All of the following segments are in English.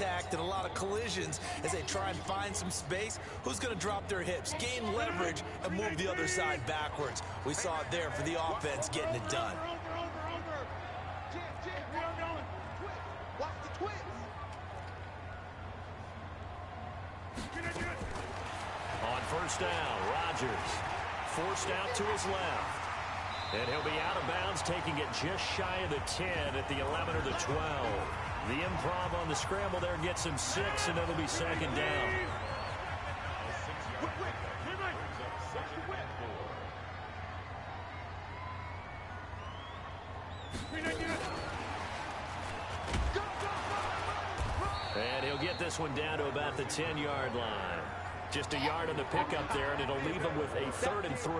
and a lot of collisions as they try and find some space. Who's going to drop their hips, gain leverage, and move the other side backwards? We saw it there for the offense getting it done. On first down, Rodgers forced out to his left. And he'll be out of bounds, taking it just shy of the 10 at the 11 or the 12. The improv on the scramble there gets him 6, and it'll be second down. And he'll get this one down to about the 10-yard line. Just a yard on the pickup there, and it'll leave him with a 3rd and 3.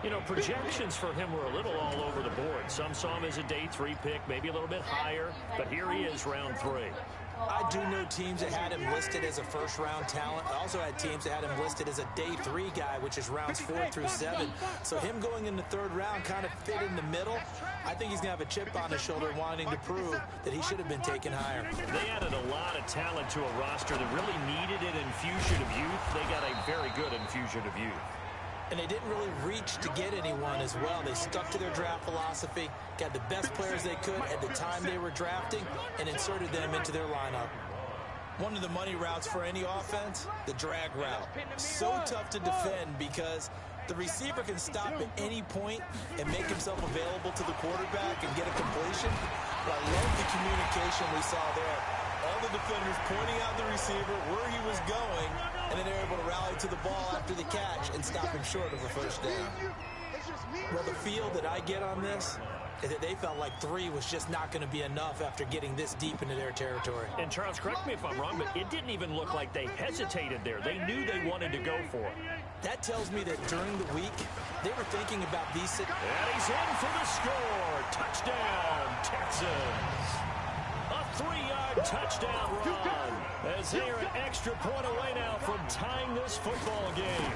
You know, projections for him were a little all over the board. Some saw him as a day 3 pick, maybe a little bit higher, but here he is, round 3. I do know teams that had him listed as a first-round talent. I also had teams that had him listed as a day 3 guy, which is rounds 4 through 7. So him going in the 3rd round kind of fit in the middle. I think he's going to have a chip on his shoulder wanting to prove that he should have been taken higher. They added a lot of talent to a roster that really needed an infusion of youth. They got a very good infusion of youth. And they didn't really reach to get anyone as well. They stuck to their draft philosophy, got the best players they could at the time they were drafting, and inserted them into their lineup. One of the money routes for any offense, the drag route. So tough to defend because the receiver can stop at any point and make himself available to the quarterback and get a completion. But I love the communication we saw there. All the defenders pointing out the receiver, where he was going, and then they're able to rally to the ball after the catch and stop him short of a first down. Well, the feel that I get on this is that they felt like 3 was just not going to be enough after getting this deep into their territory. And Charles, correct me if I'm wrong, but it didn't even look like they hesitated there. They knew they wanted to go for it. That tells me that during the week, they were thinking about these... And he's in for the score. Touchdown, Texans. A 3-yard touchdown run as they are an extra point away now from tying this football game.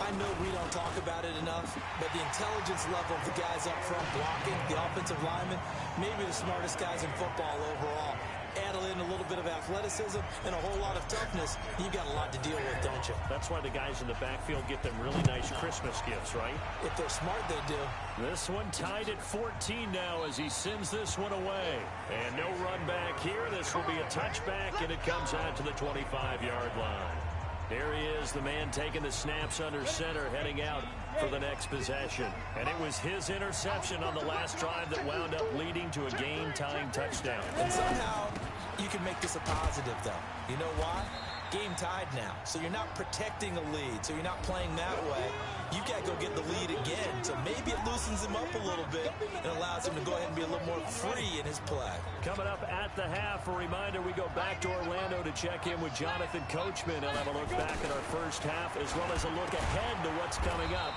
I know we don't talk about it enough, but the intelligence level of the guys up front blocking, the offensive linemen, maybe the smartest guys in football overall. Add in a little bit of athleticism and a whole lot of toughness, you've got a lot to deal with, don't you? That's why the guys in the backfield get them really nice Christmas gifts, right? If they're smart, they do. This one tied at 14 now as he sends this one away. And no run back here. This will be a touchback, and it comes out to the 25-yard line. There he is, the man taking the snaps under center, heading out for the next possession. And it was his interception on the last drive that wound up leading to a game-tying touchdown. And somehow you can make this a positive, though. You know why? Game tied now. So you're not protecting a lead, so you're not playing that way. You've got to go get the lead again. So maybe it loosens him up a little bit and allows him to go ahead and be a little more free in his play. Coming up at the half, a reminder, we go back to Orlando to check in with Jonathan Coachman. He'll have a look back at our first half as well as a look ahead to what's coming up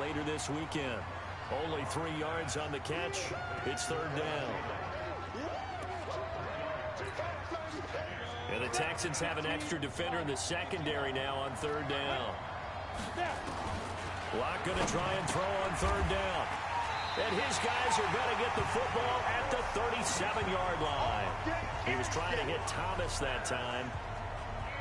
later this weekend. Only 3 yards on the catch. It's 3rd down. And the Texans have an extra defender in the secondary now on 3rd down. Locke going to try and throw on 3rd down. And his guys are going to get the football at the 37-yard line. He was trying to hit Thomas that time.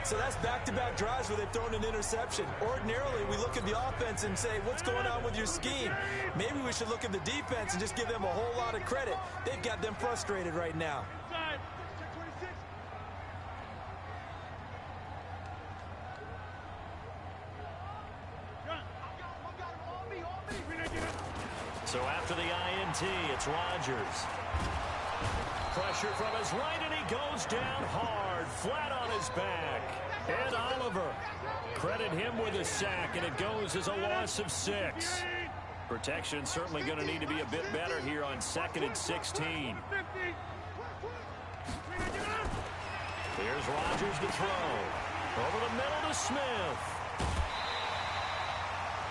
So that's back-to-back drives where they've thrown an interception. Ordinarily, we look at the offense and say, what's going on with your scheme? Maybe we should look at the defense and just give them a whole lot of credit. They've got them frustrated right now. So after the INT, it's Rodgers. Pressure from his right, and he goes down hard, flat on his back. And Oliver, credit him with a sack, and it goes as a loss of 6. Protection certainly going to need to be a bit better here on 2nd and 16. Here's Rodgers to throw. Over the middle to Smith.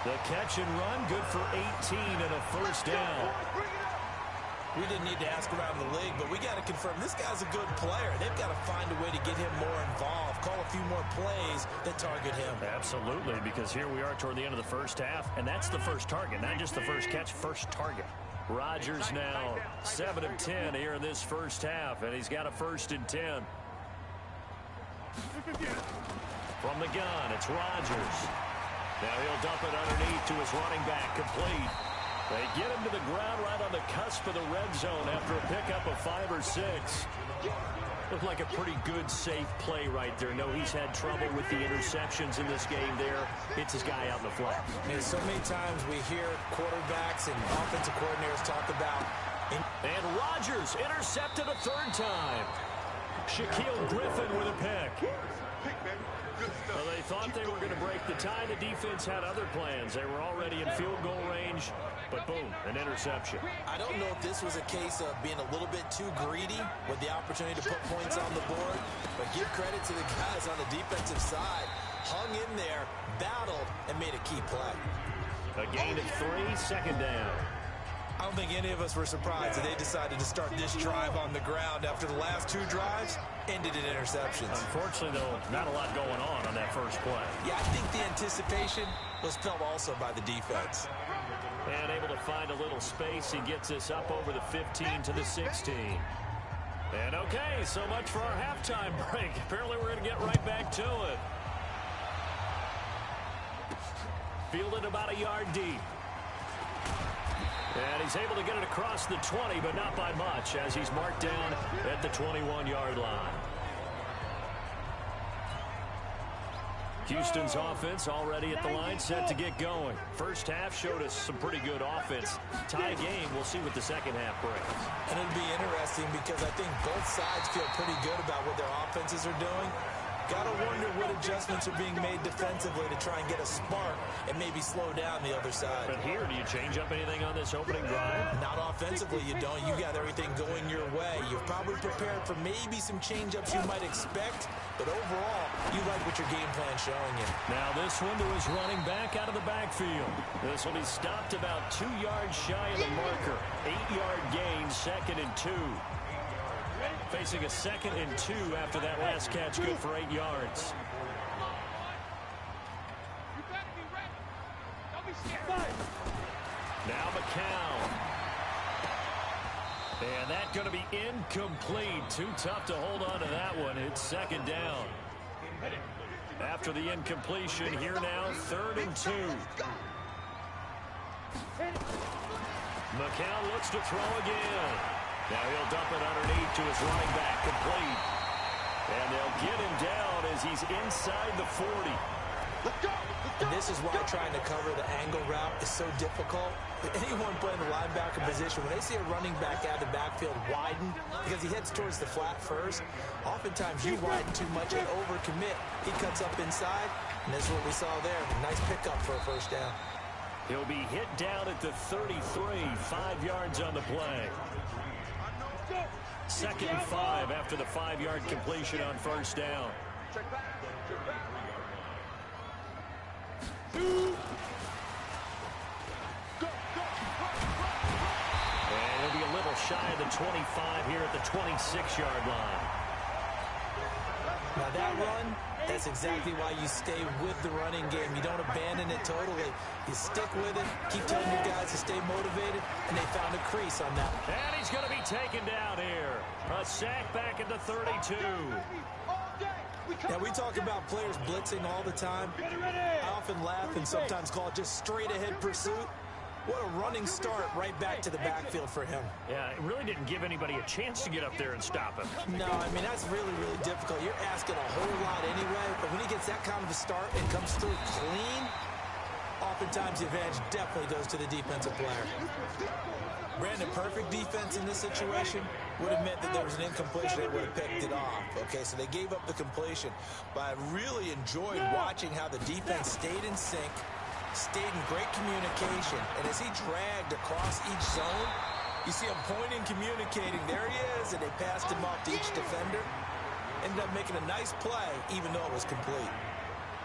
The catch and run, good for 18 and a first down. We didn't need to ask around the league, but we got to confirm this guy's a good player. They've got to find a way to get him more involved, call a few more plays that target him. Absolutely, because here we are toward the end of the first half, and that's the first target, not just the first catch, first target. Rodgers now 7 of 10 here in this first half, and he's got a 1st and 10. From the gun, it's Rodgers. Now he'll dump it underneath to his running back, complete. They get him to the ground right on the cusp of the red zone after a pickup of 5 or 6. Looked like a pretty good, safe play right there. No, he's had trouble with the interceptions in this game there. Hits his guy out in the flat. And so many times we hear quarterbacks and offensive coordinators talk about... And Rodgers intercepted a 3rd time. Shaquille Griffin with a pick. Well, they thought they were going to break the tie. The defense had other plans. They were already in field goal range, but boom, an interception. I don't know if this was a case of being a little bit too greedy with the opportunity to put points on the board, but give credit to the guys on the defensive side. Hung in there, battled, and made a key play. A gain of 3, 2nd down. I don't think any of us were surprised that they decided to start this drive on the ground after the last 2 drives ended in interceptions. Unfortunately, though, not a lot going on that first play. Yeah, I think the anticipation was felt also by the defense. And able to find a little space. He gets this up over the 15 to the 16. And okay, so much for our halftime break. Apparently we're going to get right back to it. Fielded about a yard deep. And he's able to get it across the 20, but not by much, as he's marked down at the 21-yard line. Houston's offense already at the line, set to get going. First half showed us some pretty good offense. Tie game, we'll see what the second half brings. And it'll be interesting because I think both sides feel pretty good about what their offenses are doing. Gotta wonder what adjustments are being made defensively to try and get a spark and maybe slow down the other side. But here, do you change up anything on this opening drive? Not offensively, you don't. You got everything going your way. You've probably prepared for maybe some change-ups you might expect, but overall, you like what your game plan's showing you. Now this one to his running back out of the backfield. This will be stopped about 2 yards shy of the marker. 8-yard gain, 2nd and 2. Facing a 2nd and 2 after that last catch, good for 8 yards. Now McCown. And that's going to be incomplete. Too tough to hold on to that one. It's 2nd down. After the incompletion, here now, 3rd and 2. McCown looks to throw again. Now he'll dump it underneath to his running back, complete. And they'll get him down as he's inside the 40. And this is why trying to cover the angle route is so difficult. Anyone playing the linebacker position, when they see a running back out of the backfield widen, because he heads towards the flat first, oftentimes you widen too much and overcommit. He cuts up inside, and this is what we saw there. Nice pickup for a 1st down. He'll be hit down at the 33, 5 yards on the play. 2nd and 5 after the 5-yard completion on 1st down. And he'll be a little shy of the 25 here at the 26-yard line. Now that run, that's exactly why you stay with the running game. You don't abandon it totally. You stick with it, keep telling your guys to stay motivated, and they found a crease on that. And he's going to be taken down here. A sack back at the 32. Now, we talk about players blitzing all the time. I often laugh and sometimes call it just straight-ahead pursuit. What a running start right back to the backfield for him. Yeah, it really didn't give anybody a chance to get up there and stop him. No, I mean, that's really, really difficult. You're asking a whole lot anyway, but when he gets that kind of a start and comes through clean, oftentimes the advantage definitely goes to the defensive player. Brandon, perfect defense in this situation would have meant that there was an incompletion. They would have picked it off. Okay, so they gave up the completion. But I really enjoyed watching how the defense stayed in sync, stayed in great communication, and as he dragged across each zone, you see him pointing, communicating. There he is, and they passed him off to each defender. Ended up making a nice play, even though it was complete.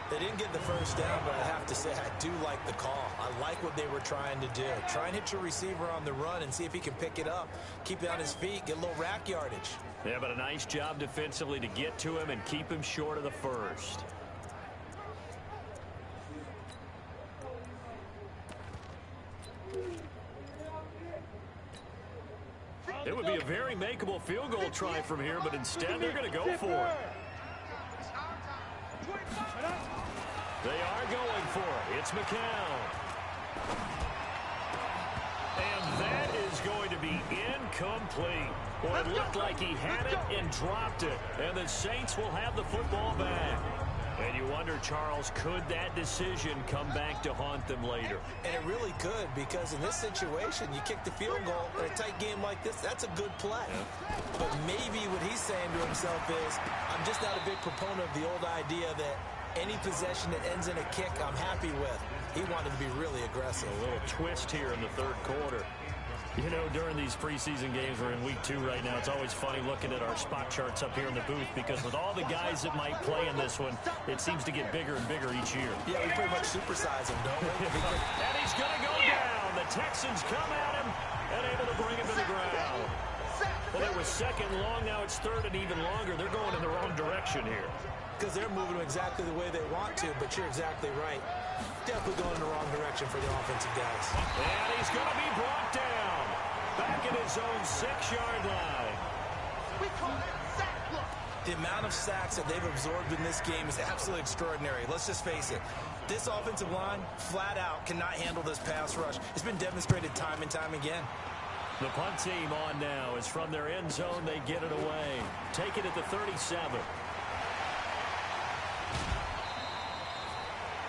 They didn't get the 1st down, but I have to say I do like the call. I like what they were trying to do. Try and hit your receiver on the run and see if he can pick it up, keep it on his feet, get a little rack yardage. Yeah, but a nice job defensively to get to him and keep him short of the 1st. It would be a very makeable field goal try from here, but instead they're going to go for it. They are going for it. It's McCown. And that is going to be incomplete. Well, it looked like he had it and dropped it. And the Saints will have the football back. And you wonder, Charles, could that decision come back to haunt them later? And it really could, because in this situation, you kick the field goal in a tight game like this, that's a good play. Yeah. But maybe what he's saying to himself is, I'm just not a big proponent of the old idea that any possession that ends in a kick, I'm happy with. He wanted to be really aggressive. A little twist here in the third quarter. You know, during these preseason games, we're in week 2 right now, it's always funny looking at our spot charts up here in the booth, because with all the guys that might play in this one, it seems to get bigger and bigger each year. Yeah, we pretty much supersize him, don't we? And he's going to go down. The Texans come at him and able to bring him to the ground. Well, it was second long, now it's third and even longer. They're going in the wrong direction here. Because they're moving exactly the way they want to, but you're exactly right. Definitely going in the wrong direction for the offensive guys. And he's going to be brought down. Back at his own 6-yard line. We call that sack block. The amount of sacks that they've absorbed in this game is absolutely extraordinary. Let's just face it. This offensive line, flat out, cannot handle this pass rush. It's been demonstrated time and time again. The punt team on now is from their end zone. They get it away. Take it at the 37.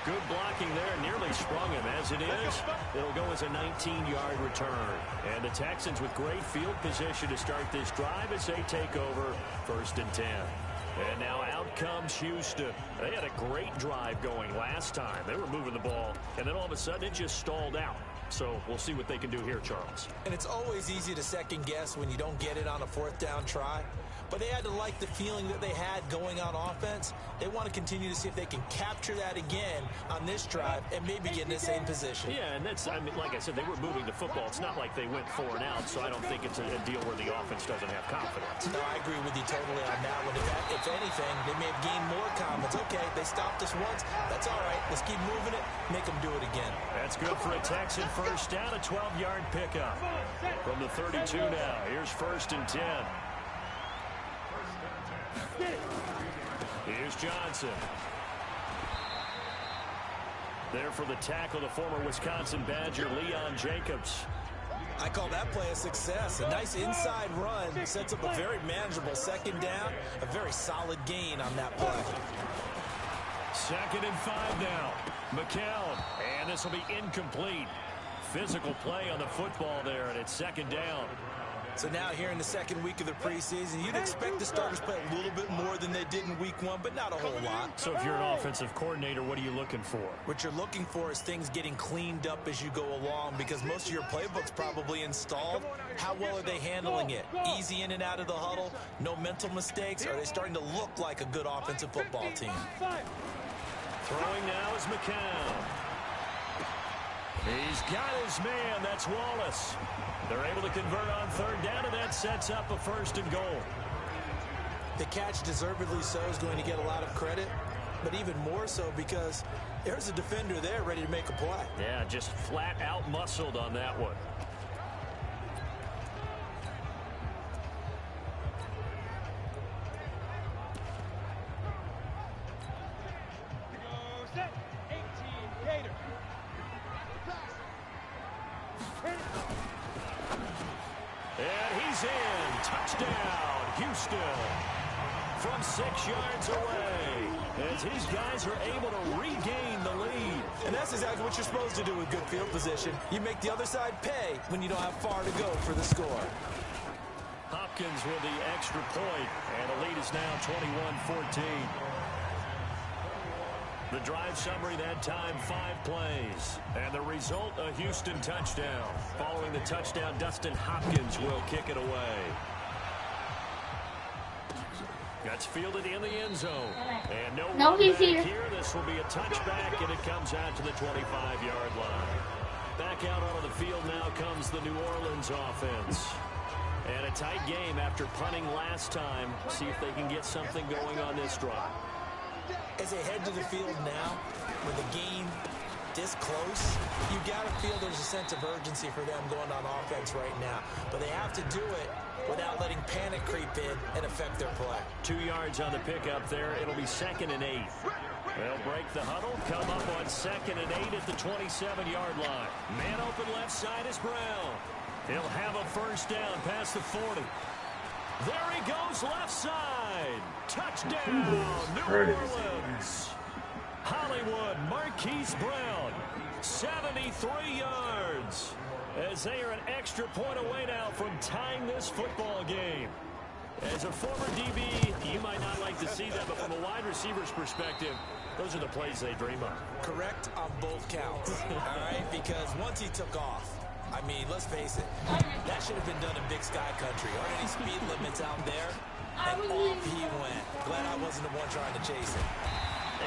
Good blocking there, nearly sprung him. As it is, it'll go as a 19-yard return. And the Texans with great field position to start this drive as they take over 1st and 10. And now out comes Houston. They had a great drive going last time. They were moving the ball, and then all of a sudden it just stalled out. So we'll see what they can do here, Charles. And it's always easy to second guess when you don't get it on a 4th down try. But they had to like the feeling that they had going on offense. They want to continue to see if they can capture that again on this drive and maybe get in the same position. Yeah, and that's, I mean, like I said, they were moving the football. It's not like they went 4 and out, so I don't think it's a deal where the offense doesn't have confidence. No, I agree with you totally on that one. If anything, they may have gained more confidence. Okay, they stopped us once. That's all right. Let's keep moving it. Make them do it again. That's good for a Texan first down, a 12-yard pickup. From the 32 now, here's 1st and 10. Here's Johnson. There for the tackle, the former Wisconsin Badger, Leon Jacobs. I call that play a success. A nice inside run sets up a very manageable 2nd down. A very solid gain on that play. 2nd and 5 now. McCown. And this will be incomplete. Physical play on the football there, and it's 2nd down. So now here in the 2nd week of the preseason, you'd expect the starters play a little bit more than they did in week 1, but not a whole lot. So if you're an offensive coordinator, what are you looking for? What you're looking for is things getting cleaned up as you go along, because most of your playbook's probably installed. How well are they handling it? Easy in and out of the huddle, no mental mistakes? Are they starting to look like a good offensive football team? Throwing now is McCown. He's got his man. That's Wallace. They're able to convert on 3rd down, and that sets up a 1st and goal. The catch, deservedly so, is going to get a lot of credit, but even more so because there's a defender there ready to make a play. Yeah, just flat out muscled on that one. And he's in. Touchdown, Houston. From 6 yards away, as these guys are able to regain the lead. And that's exactly what you're supposed to do with good field position. You make the other side pay when you don't have far to go for the score. Hopkins with the extra point, and the lead is now 21-14. The drive summary that time, 5 plays. And the result, a Houston touchdown. Following the touchdown, Dustin Hopkins will kick it away. That's fielded in the end zone. And no he's here. This will be a touchback, and it comes out to the 25-yard line. Back out onto the field now comes the New Orleans offense. And a tight game after punting last time. See if they can get something going on this drive. As they head to the field now, with the game this close, you got to feel there's a sense of urgency for them going on offense right now. But they have to do it without letting panic creep in and affect their play. 2 yards on the pickup there. It'll be 2nd and 8. They'll break the huddle, come up on 2nd and 8 at the 27-yard line. Man open left side is Brown. He'll have a first down past the 40. There he goes left side. Touchdown, New Orleans. Hollywood, Marquise Brown, 73 yards. As they are an extra point away now from tying this football game. As a former DB, you might not like to see that, but from a wide receiver's perspective, those are the plays they dream of. Correct on both counts, all right? Because once he took off, I mean, let's face it, that should have been done in Big Sky Country. Aren't any speed limits out there? And off he went. Glad I wasn't the one trying to chase it.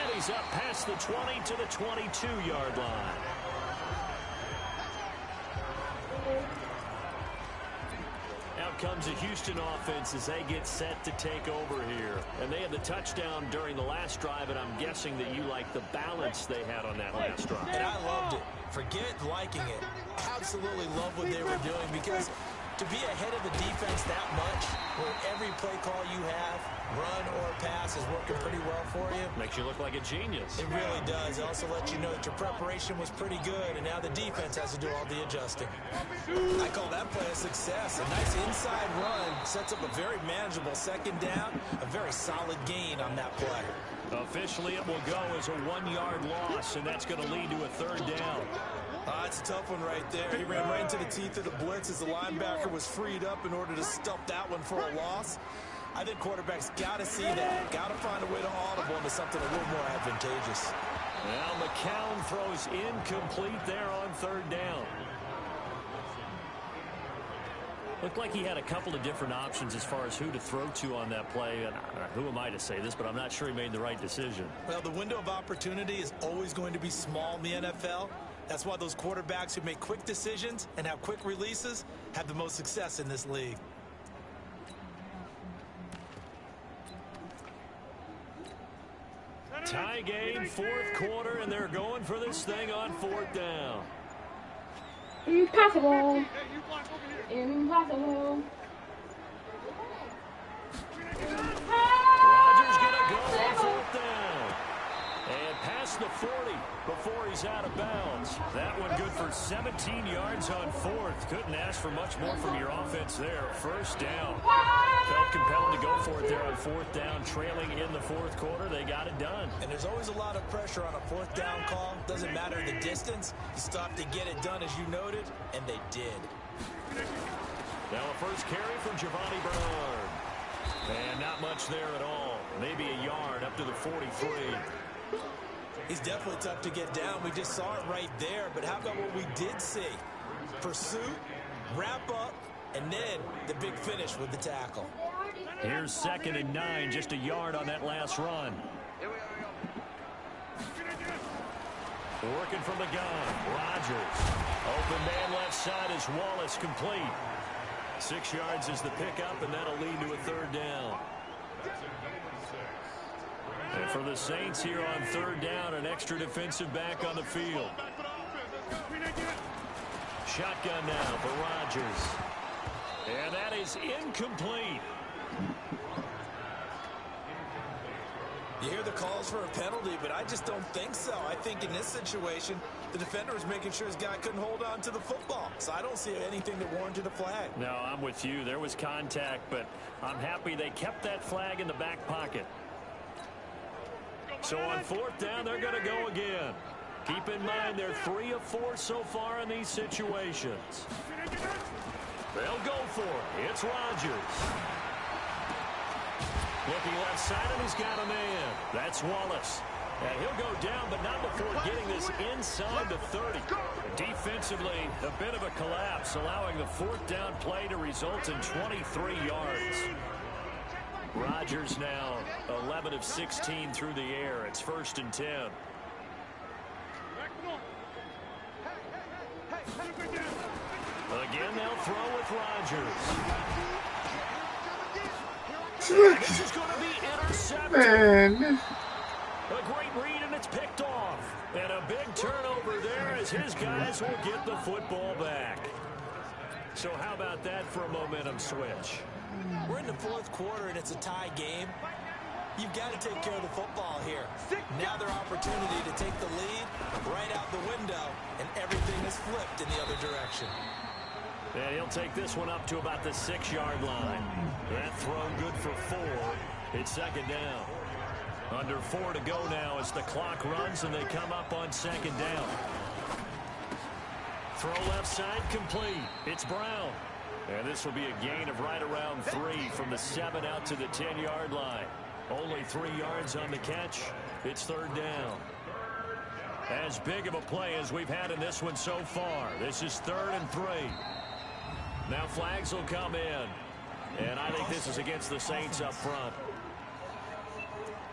And he's up past the 20 to the 22-yard line. Out comes the Houston offense as they get set to take over here. And they had the touchdown during the last drive, and I'm guessing that you like the balance they had on that last drive. And I loved it. Forget liking it. Absolutely love what they were doing, because to be ahead of the defense that much, where every play call you have, run or pass, is working pretty well for you. Makes you look like a genius. It really does. It also lets you know that your preparation was pretty good, and now the defense has to do all the adjusting. I call that play a success. A nice inside run sets up a very manageable 2nd down, a very solid gain on that play. Officially, it will go as a 1-yard loss, and that's going to lead to a 3rd down. It's a tough one right there. He ran right into the teeth of the blitz as the linebacker was freed up in order to stop that one for a loss. I think quarterbacks got to see that. Got to find a way to audible into something a little more advantageous. Now McCown throws incomplete there on 3rd down. Looked like he had a couple of different options as far as who to throw to on that play. And who am I to say this, but I'm not sure he made the right decision. Well, the window of opportunity is always going to be small in the NFL. That's why those quarterbacks who make quick decisions and have quick releases have the most success in this league. Tie game, 4th quarter, and they're going for this thing on 4th down. Impossible. Impossible. Rodgers gonna go on 4th down. And past the 40 before he's out of bounds. That one good for 17 yards on 4th. Couldn't ask for much more from your offense there. 1st down. Felt compelled to go for it there on 4th down. Trailing in the 4th quarter, they got it done. And there's always a lot of pressure on a 4th down call. Doesn't matter the distance. You stop to get it done, as you noted, and they did. Now a first carry from Giovanni Bernard. And not much there at all. Maybe a yard up to the 43. He's definitely tough to get down. We just saw it right there. But how about what we did see? Pursuit, wrap up, and then the big finish with the tackle. Here's 2nd and 9, just a yard on that last run. Working from the gun, Rodgers. Open man left side is Wallace, complete. 6 yards is the pickup, and that'll lead to a 3rd down. And for the Saints here on 3rd down, an extra defensive back on the field. Shotgun now for Rodgers. And that is incomplete. You hear the calls for a penalty, but I just don't think so. I think in this situation, the defender was making sure his guy couldn't hold on to the football. So I don't see anything that warranted a flag. No, I'm with you. There was contact, but I'm happy they kept that flag in the back pocket. So on 4th down, they're going to go again. Keep in mind, they're 3 of 4 so far in these situations. They'll go for it. It's Rodgers. Looking left side, and he's got a man. That's Wallace. And he'll go down, but not before getting this inside the 30. Defensively, a bit of a collapse, allowing the 4th down play to result in 23 yards. Rodgers now 11 of 16 through the air. It's 1st and 10. Again, they'll throw with Rodgers. This is going to be intercepted. Man. A great read, and it's picked off. And a big turnover there as his guys will get the football back. So how about that for a momentum switch? We're in the fourth quarter, and it's a tie game. You've got to take care of the football here. Now their opportunity to take the lead right out the window, and everything is flipped in the other direction. And he'll take this one up to about the 6-yard line. That throw good for 4. It's second down. Under 4 to go now as the clock runs and they come up on second down. Throw left side complete. It's Brown. And this will be a gain of right around 3 from the 7 out to the 10-yard line. Only 3 yards on the catch. It's third down. As big of a play as we've had in this one so far. This is 3rd and 3. Now flags will come in. And I think this is against the Saints up front.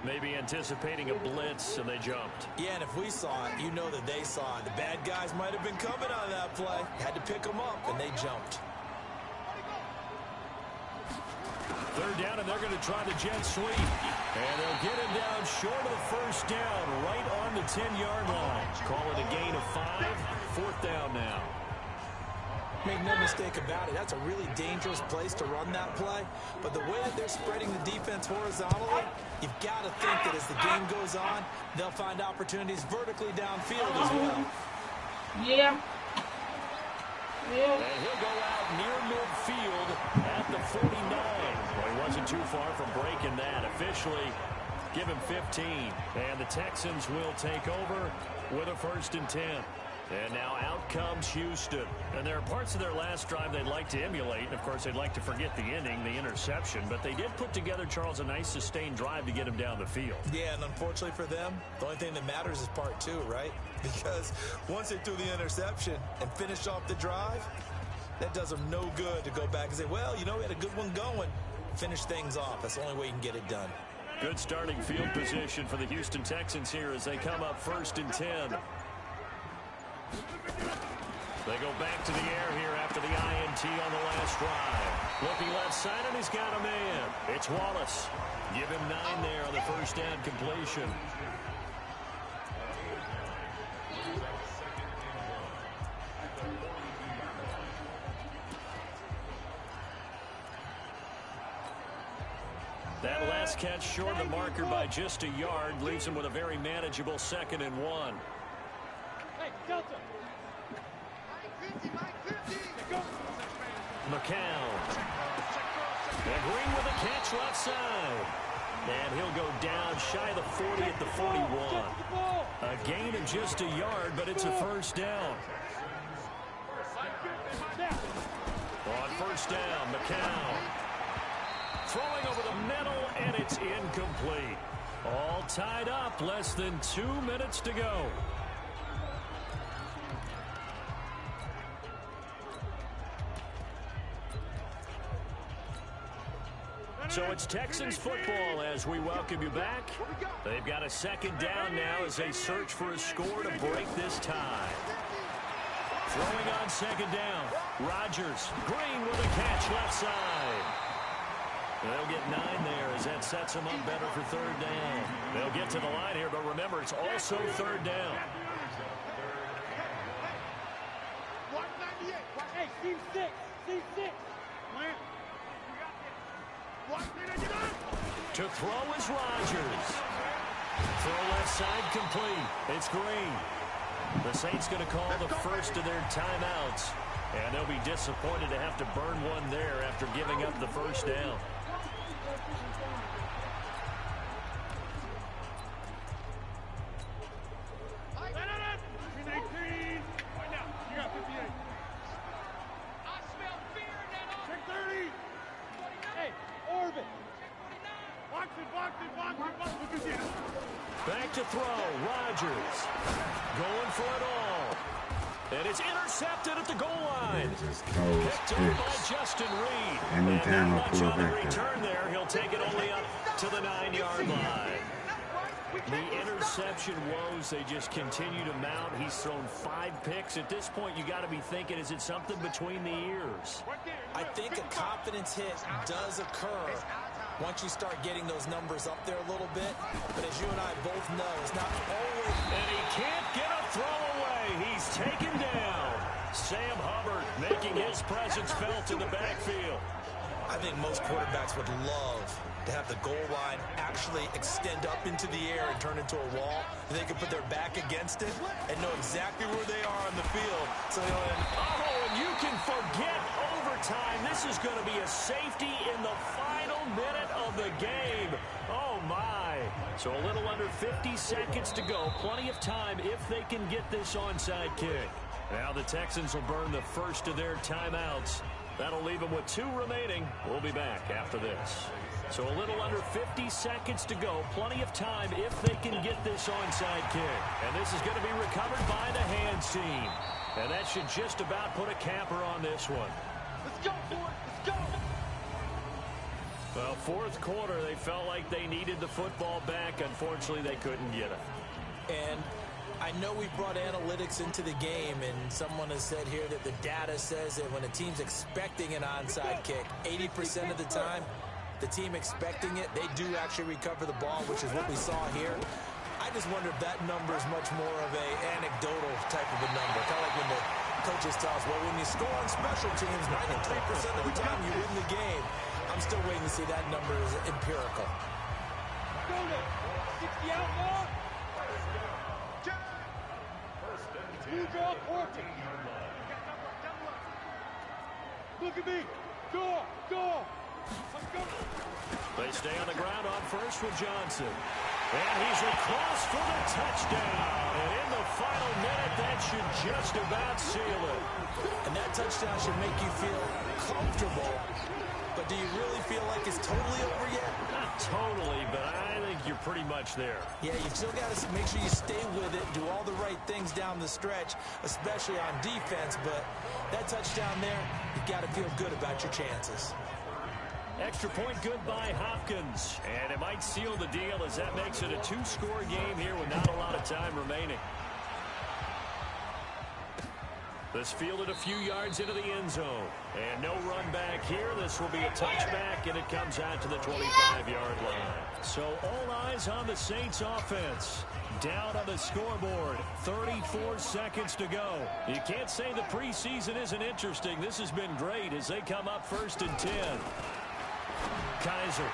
Maybe anticipating a blitz, and they jumped. Yeah, and if we saw it, you know that they saw it. The bad guys might have been coming on that play. Had to pick them up, and they jumped. Third down, and they're going to try the jet sweep. And they'll get him down short of the first down, right on the 10-yard line. Call it a gain of 5. Fourth down now. Make no mistake about it, that's a really dangerous place to run that play. But the way that they're spreading the defense horizontally, you've got to think that as the game goes on, they'll find opportunities vertically downfield as well. Yeah. And he'll go out near midfield at the 49. Well, he wasn't too far from breaking that. Officially, give him 15. And the Texans will take over with a 1st and 10. And now out comes Houston. And there are parts of their last drive they'd like to emulate. And, of course, they'd like to forget the ending, the interception. But they did put together, Charles, a nice sustained drive to get him down the field. Yeah, and unfortunately for them, the only thing that matters is part 2, right? Because once they threw the interception and finished off the drive, that does them no good to go back and say, well, you know, we had a good one going. Finish things off. That's the only way you can get it done. Good starting field position for the Houston Texans here as they come up 1st and 10. They go back to the air here after the INT on the last drive. Looking left side, and he's got a man. It's Wallace. Give him 9 there on the first down completion. That last catch short of the marker by just a yard leaves him with a very manageable 2nd and 1. McCown. And Green with a catch left side. And he'll go down shy of the 40 at the 41. A gain of just a yard, but it's a first down. On first down, McCown. Throwing over the middle, and it's incomplete. All tied up, less than 2 minutes to go. So it's Texans football as we welcome you back. They've got a 2nd down now as they search for a score to break this tie. Throwing on 2nd down. Rodgers. Green with a catch left side. They'll get 9 there as that sets them up better for 3rd down. They'll get to the line here, but remember, it's also 3rd down. Hey, team 6. Team 6. To throw is Rodgers. Throw left side complete. It's Green. The Saints going to call the first of their timeouts. And they'll be disappointed to have to burn one there after giving up the first down. Back to throw. Rodgers going for it all. And it's intercepted at the goal line. Picked up by Justin Reed. And not much on the return there. He'll take it only up to the 9-yard line. The interception woes, they just continue to mount. He's thrown 5 picks. At this point, you got to be thinking, is it something between the ears? I think a confidence hit does occur once you start getting those numbers up there a little bit. But as you and I both know, it's not always... And he can't get a throw away. He's taken down. Sam Hubbard making his presence felt in the backfield. I think most quarterbacks would love to have the goal line actually extend up into the air and turn into a wall. They can put their back against it and know exactly where they are on the field. So and you can forget overtime. This is going to be a safety in the final minute of the game. Oh, my. So a little under 50 seconds to go. Plenty of time if they can get this onside kick. Now the Texans will burn the first of their timeouts. That'll leave them with 2 remaining. We'll be back after this. So a little under 50 seconds to go. Plenty of time if they can get this onside kick. And this is going to be recovered by the hands team. And that should just about put a capper on this one. Let's go, boys. Let's go. Well, fourth quarter, they felt like they needed the football back. Unfortunately, they couldn't get it. And I know we brought analytics into the game, and someone has said here that the data says that when a team's expecting an onside kick, 80% of the time, the team expecting it, they do actually recover the ball, which is what we saw here. I just wonder if that number is much more of a anecdotal type of a number. Kind of like when the coaches tell us, well, when you score on special teams, 93% of the time you win the game. I'm still waiting to see that number is empirical. Go there. 60 out now. Move your portion. Look at me. Go. Let's go. They stay on the ground on first with Johnson. And he's across for the touchdown. And in the final minute, that should just about seal it. And that touchdown should make you feel comfortable. But do you really feel like it's totally over yet? Not totally, but I think you're pretty much there. Yeah, you still got to make sure you stay with it, do all the right things down the stretch, especially on defense. But that touchdown there, you got to feel good about your chances. Extra point good by Hopkins. And it might seal the deal as that makes it a 2-score game here with not a lot of time remaining. This fielded a few yards into the end zone. And no run back here. This will be a touchback, and it comes out to the 25-yard line. So all eyes on the Saints offense. Down on the scoreboard. 34 seconds to go. You can't say the preseason isn't interesting. This has been great as they come up 1st and 10. Kaiser.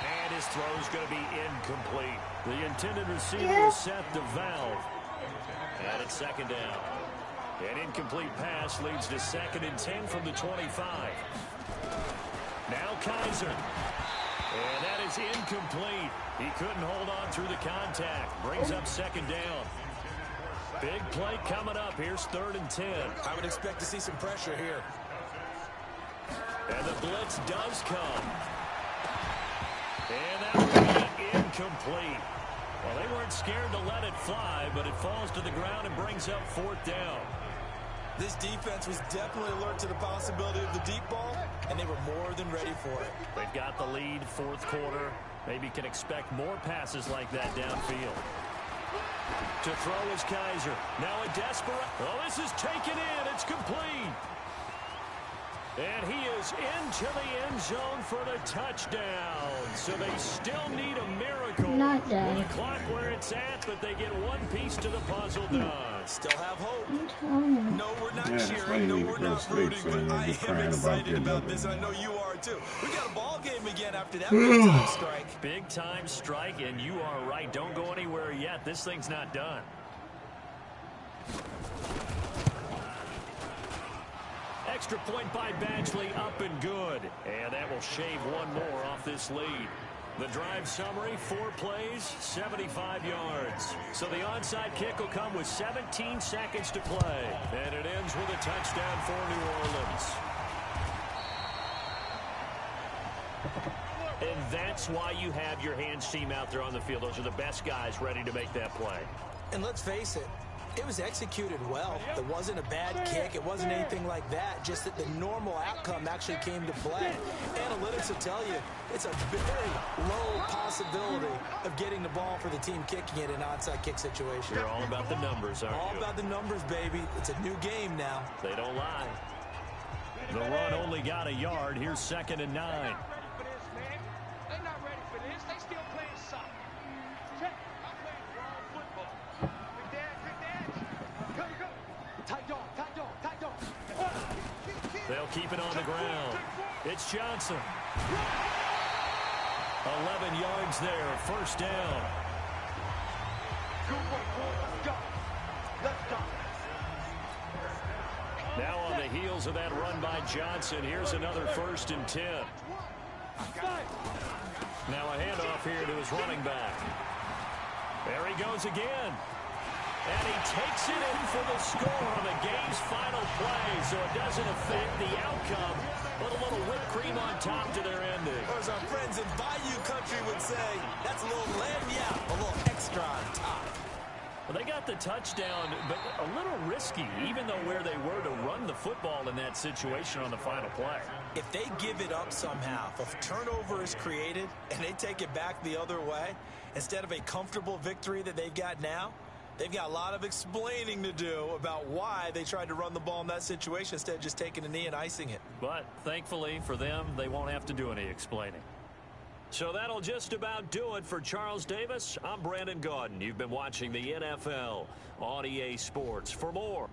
And his throw is going to be incomplete. The intended receiver is set to Valve. And it's 2nd down. An incomplete pass leads to 2nd and 10 from the 25. Now Kaiser. And that is incomplete. He couldn't hold on through the contact. Brings up 2nd down. Big play coming up. Here's 3rd and 10. I would expect to see some pressure here. And the blitz does come. And that will be incomplete. Well, they weren't scared to let it fly, but it falls to the ground and brings up 4th down. This defense was definitely alert to the possibility of the deep ball, and they were more than ready for it. They've got the lead, 4th quarter. Maybe can expect more passes like that downfield. To throw is Kaiser. Now a desperate. Oh, this is taken in. It's complete. And he is into the end zone for the touchdown. So they still need a miracle. Not done. With the clock where it's at, but they get one piece to the puzzle done. Still have hope. I'm No, we're not cheering. No, we're not rooting. But I am excited about this. I know you are, too. We got a ball game again after that big-time strike. Big-time strike, and you are right. Don't go anywhere yet. This thing's not done. Extra point by Badgley, up and good. And that will shave one more off this lead. The drive summary, 4 plays, 75 yards. So the onside kick will come with 17 seconds to play. And it ends with a touchdown for New Orleans. And that's why you have your hands team out there on the field. Those are the best guys ready to make that play. And let's face it, it was executed well. It wasn't a bad kick. It wasn't anything like that. Just that the normal outcome actually came to play. Analytics will tell you it's a very low possibility of getting the ball for the team kicking it in an onside kick situation. You're all about the numbers, aren't you? All about the numbers, baby. It's a new game now. They don't lie. The run only got a yard. Here's 2nd and 9. They're not ready for this. They still playing soccer. Check. I'm playing wrong football. Quick dash. Go. Tight dog. They'll keep it on the ground. It's Johnson. 11 yards there, first down. Good work, boy. Let's go. Let's go. Now on the heels of that run by Johnson, here's another 1st and 10. Now a handoff here to his running back. There he goes again. And he takes it in for the score on the game's final play, so it doesn't affect the outcome, but a little whipped cream on top to their ending. Or as our friends in Bayou Country would say, that's a little lagniappe, a little extra on top. Well, they got the touchdown, but a little risky, even though where they were to run the football in that situation on the final play. If they give it up somehow, if a turnover is created and they take it back the other way, instead of a comfortable victory that they've got now, they've got a lot of explaining to do about why they tried to run the ball in that situation instead of just taking a knee and icing it. But thankfully for them, they won't have to do any explaining. So that'll just about do it for Charles Davis. I'm Brandon Gaudin. You've been watching the NFL on EA Sports. For more